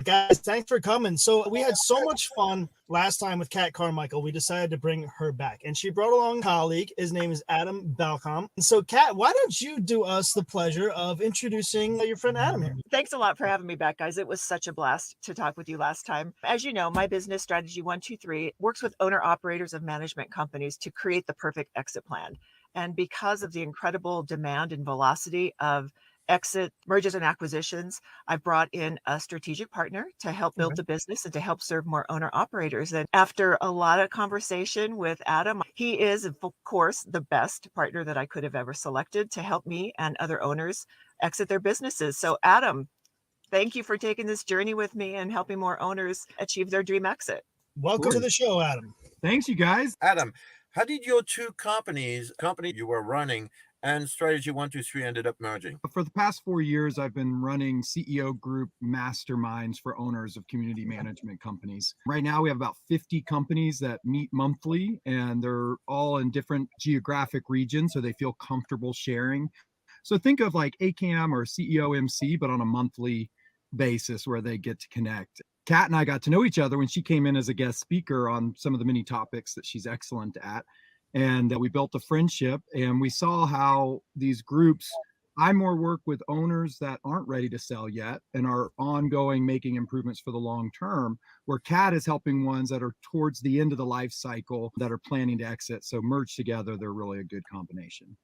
Guys, thanks for coming. So we had so much fun last time with Kat Carmichael. We decided to bring her back, and she brought along a colleague. His name is Adam Balkcom. And so, Kat, why don't you do us the pleasure of introducing your friend Adam here? Thanks a lot for having me back, guys. It was such a blast to talk with you last time. As you know, my business strategy 123 works with owner operators of management companies to create the perfect exit plan. And because of the incredible demand and velocity of exit mergers and acquisitions, I've brought in a strategic partner to help build the business and to help serve more owner operators. And after a lot of conversation with Adam, he is, of course, the best partner that I could have ever selected to help me and other owners exit their businesses. So, Adam, thank you for taking this journey with me and helping more owners achieve their dream exit. Welcome to the show, Adam. Thanks, you guys. Adam, how did your two company you were running and Strategy 123 ended up merging? For the past 4 years, I've been running CEO group masterminds for owners of community management companies. Right now, we have about 50 companies that meet monthly, and they're all in different geographic regions, so they feel comfortable sharing. So think of like ACAM or CEO MC, but on a monthly basis where they get to connect. Kat and I got to know each other when she came in as a guest speaker on some of the many topics that she's excellent at. And we built a friendship, and we saw how these groups, I more work with owners that aren't ready to sell yet and are ongoing making improvements for the long term, where Kat is helping ones that are towards the end of the life cycle that are planning to exit. So merged together, they're really a good combination.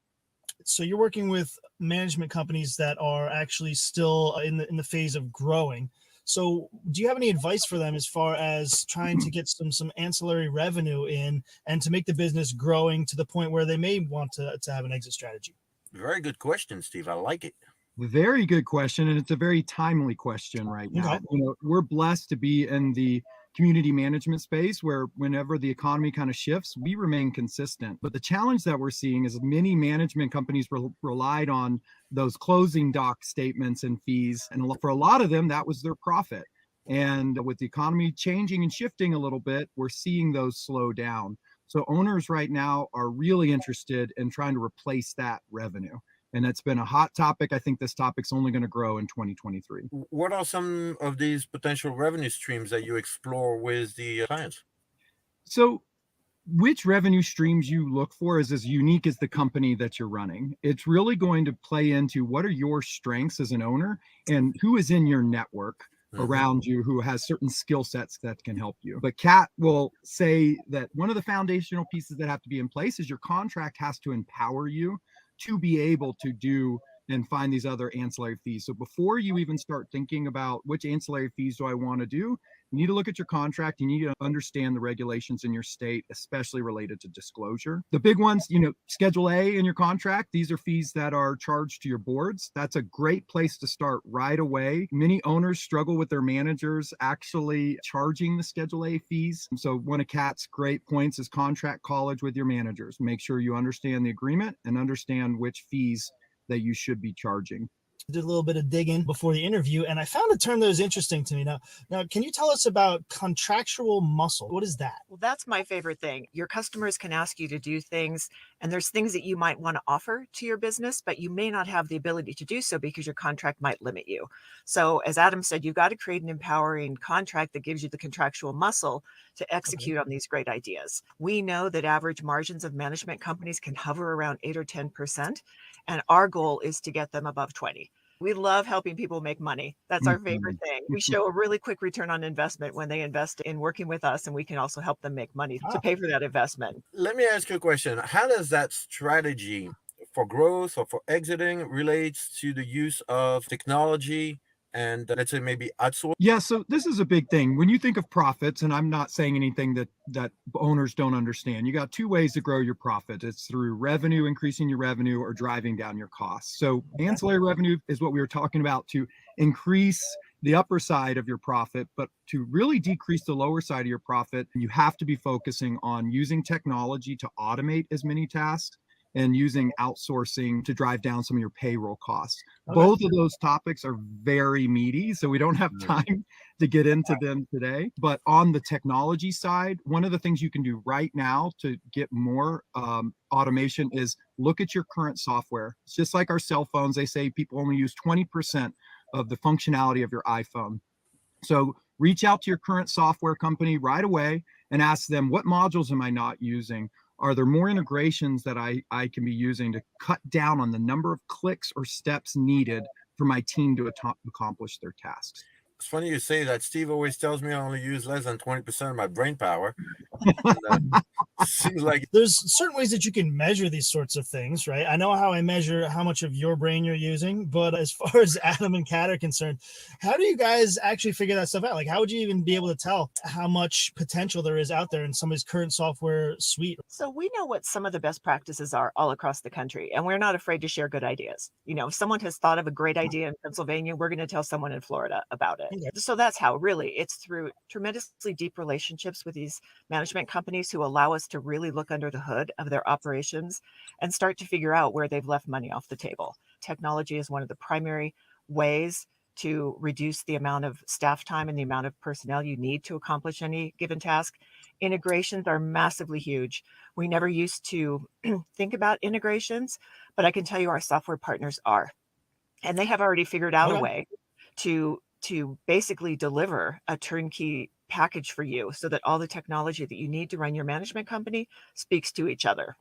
So you're working with management companies that are actually still in the phase of growing. So do you have any advice for them as far as trying to get some ancillary revenue in and to make the business growing to the point where they may want to have an exit strategy? Very good question, Steve. I like it. Very good question. And it's a very timely question right now. Okay. We're blessed to be in the community management space where whenever the economy kind of shifts, we remain consistent. But the challenge that we're seeing is many management companies relied on those closing doc statements and fees. And for a lot of them, that was their profit. And with the economy changing and shifting a little bit, we're seeing those slow down. So owners right now are really interested in trying to replace that revenue. And it's been a hot topic. I think this topic's only going to grow in 2023. What are some of these potential revenue streams that you explore with the clients? So which revenue streams you look for is as unique as the company that you're running. It's really going to play into what are your strengths as an owner and who is in your network around you who has certain skill sets that can help you. But Kat will say that one of the foundational pieces that have to be in place is your contract has to empower you to be able to do and find these other ancillary fees. So before you even start thinking about which ancillary fees do I want to do, you need to look at your contract. You need to understand the regulations in your state, especially related to disclosure. The big ones, Schedule A in your contract, these are fees that are charged to your boards. That's a great place to start right away. Many owners struggle with their managers actually charging the Schedule A fees. So one of Kat's great points is contract college with your managers. Make sure you understand the agreement and understand which fees that you should be charging. Did a little bit of digging before the interview, and I found a term that was interesting to me. Now, can you tell us about contractual muscle? What is that? Well, that's my favorite thing. Your customers can ask you to do things, and there's things that you might want to offer to your business, but you may not have the ability to do so because your contract might limit you. So as Adam said, you've got to create an empowering contract that gives you the contractual muscle to execute on these great ideas. We know that average margins of management companies can hover around 8 or 10%, and our goal is to get them above 20. We love helping people make money. That's our favorite thing. We show a really quick return on investment when they invest in working with us, and we can also help them make money to pay for that investment. Let me ask you a question. How does that strategy for growth or for exiting relates to the use of technology and let's say maybe outsource? Yeah, so this is a big thing. When you think of profits, and I'm not saying anything that owners don't understand, you got two ways to grow your profit. It's through revenue, increasing your revenue, or driving down your costs. So ancillary revenue is what we were talking about to increase the upper side of your profit, but to really decrease the lower side of your profit, you have to be focusing on using technology to automate as many tasks and using outsourcing to drive down some of your payroll costs. Okay. Both of those topics are very meaty, so we don't have time to get into them today. But on the technology side, one of the things you can do right now to get more automation is look at your current software. It's just like our cell phones. They say people only use 20% of the functionality of your iPhone. So reach out to your current software company right away and ask them, what modules am I not using? Are there more integrations that I can be using to cut down on the number of clicks or steps needed for my team to accomplish their tasks? It's funny you say that. Steve always tells me I only use less than 20% of my brain power. And, seems like There's certain ways that you can measure these sorts of things, right? I know how I measure how much of your brain you're using, but as far as Adam and Kat are concerned, how do you guys actually figure that stuff out? Like, how would you even be able to tell how much potential there is out there in somebody's current software suite? So we know what some of the best practices are all across the country, and we're not afraid to share good ideas. If someone has thought of a great idea in Pennsylvania, we're going to tell someone in Florida about it. Okay. So that's how really it's through tremendously deep relationships with these management companies who allow us to really look under the hood of their operations and start to figure out where they've left money off the table. Technology is one of the primary ways to reduce the amount of staff time and the amount of personnel you need to accomplish any given task. Integrations are massively huge. We never used to think about integrations, but I can tell you our software partners are. And they have already figured out a Okay. way to basically deliver a turnkey package for you so that all the technology that you need to run your management company speaks to each other.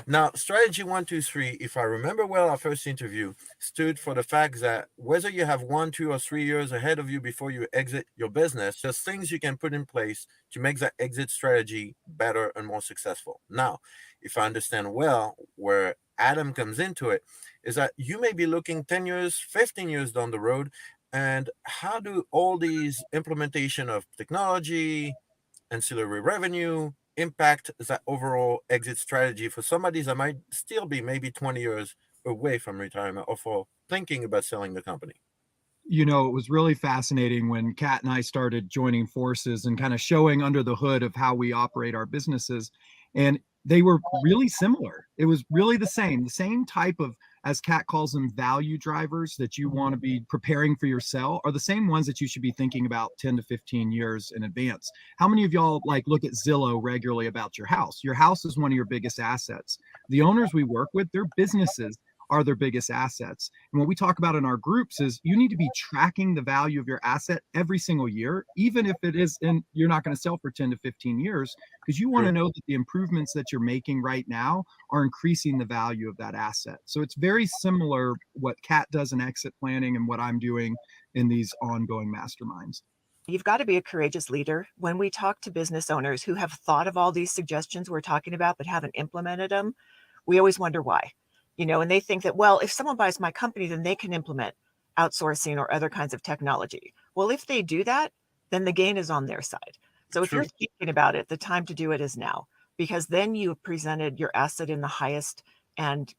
now, strategy 1, 2, 3, if I remember well, our first interview stood for the fact that whether you have 1, 2, or 3 years ahead of you before you exit your business, there's things you can put in place to make that exit strategy better and more successful. Now, if I understand well, where Adam comes into it is that you may be looking 10 years, 15 years down the road. And how do all these implementation of technology, ancillary revenue impact that overall exit strategy for somebody that might still be maybe 20 years away from retirement or for thinking about selling the company? It was really fascinating when Kat and I started joining forces and kind of showing under the hood of how we operate our businesses. And they were really similar. It was really the same type of, as Kat calls them, value drivers that you want to be preparing for your sell are the same ones that you should be thinking about 10 to 15 years in advance. How many of y'all look at Zillow regularly about your house? Your house is one of your biggest assets. The owners we work with, their businesses are their biggest assets. And what we talk about in our groups is you need to be tracking the value of your asset every single year, even if it is in you're not going to sell for 10 to 15 years, because you want to know that the improvements that you're making right now are increasing the value of that asset. So it's very similar what Kat does in exit planning and what I'm doing in these ongoing masterminds. You've got to be a courageous leader. When we talk to business owners who have thought of all these suggestions we're talking about but haven't implemented them, we always wonder why. And they think that, well, if someone buys my company, then they can implement outsourcing or other kinds of technology. Well, if they do that, then the gain is on their side. So if True. you're thinking about it, the time to do it is now, because then you have presented your asset in the highest and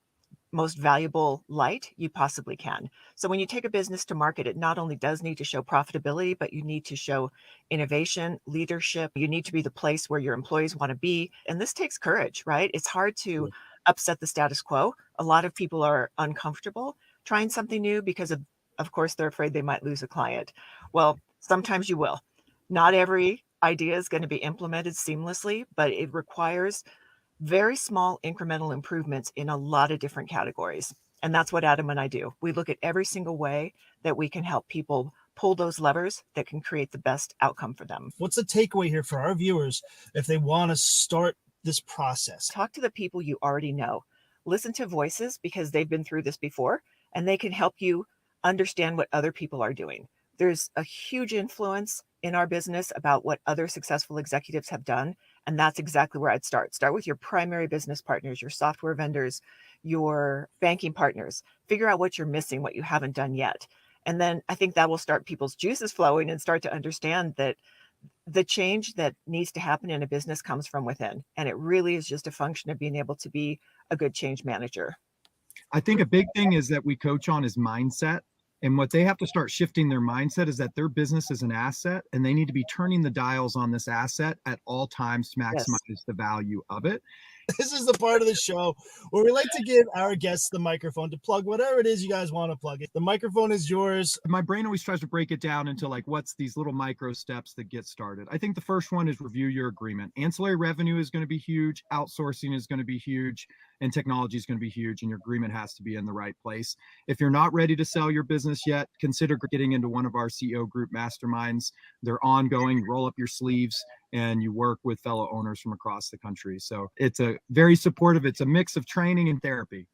most valuable light you possibly can. So when you take a business to market, it not only does need to show profitability, but you need to show innovation, leadership. You need to be the place where your employees want to be. And this takes courage, right? It's hard to upset the status quo. A lot of people are uncomfortable trying something new because of course, they're afraid they might lose a client. Well, sometimes you will. Not every idea is going to be implemented seamlessly, but it requires very small incremental improvements in a lot of different categories. And that's what Adam and I do. We look at every single way that we can help people pull those levers that can create the best outcome for them. What's the takeaway here for our viewers if they want to start this process? Talk to the people you already know. Listen to voices because they've been through this before and they can help you understand what other people are doing. There's a huge influence in our business about what other successful executives have done. And that's exactly where I'd start. Start with your primary business partners, your software vendors, your banking partners. Figure out what you're missing, what you haven't done yet. And then I think that will start people's juices flowing and start to understand that the change that needs to happen in a business comes from within. And it really is just a function of being able to be a good change manager. I think a big thing is that we coach on is mindset. And what they have to start shifting their mindset is that their business is an asset and they need to be turning the dials on this asset at all times to maximize the value of it. This is the part of the show where we like to give our guests the microphone to plug whatever it is you guys want to plug it. The microphone is yours. My brain always tries to break it down into like, what's these little micro steps that get started. I think the first one is review your agreement. Ancillary revenue is going to be huge. Outsourcing is going to be huge. And technology is going to be huge, and your agreement has to be in the right place. If you're not ready to sell your business yet, consider getting into one of our CEO group masterminds. They're ongoing. Roll up your sleeves and you work with fellow owners from across the country. So it's a very supportive, it's a mix of training and therapy.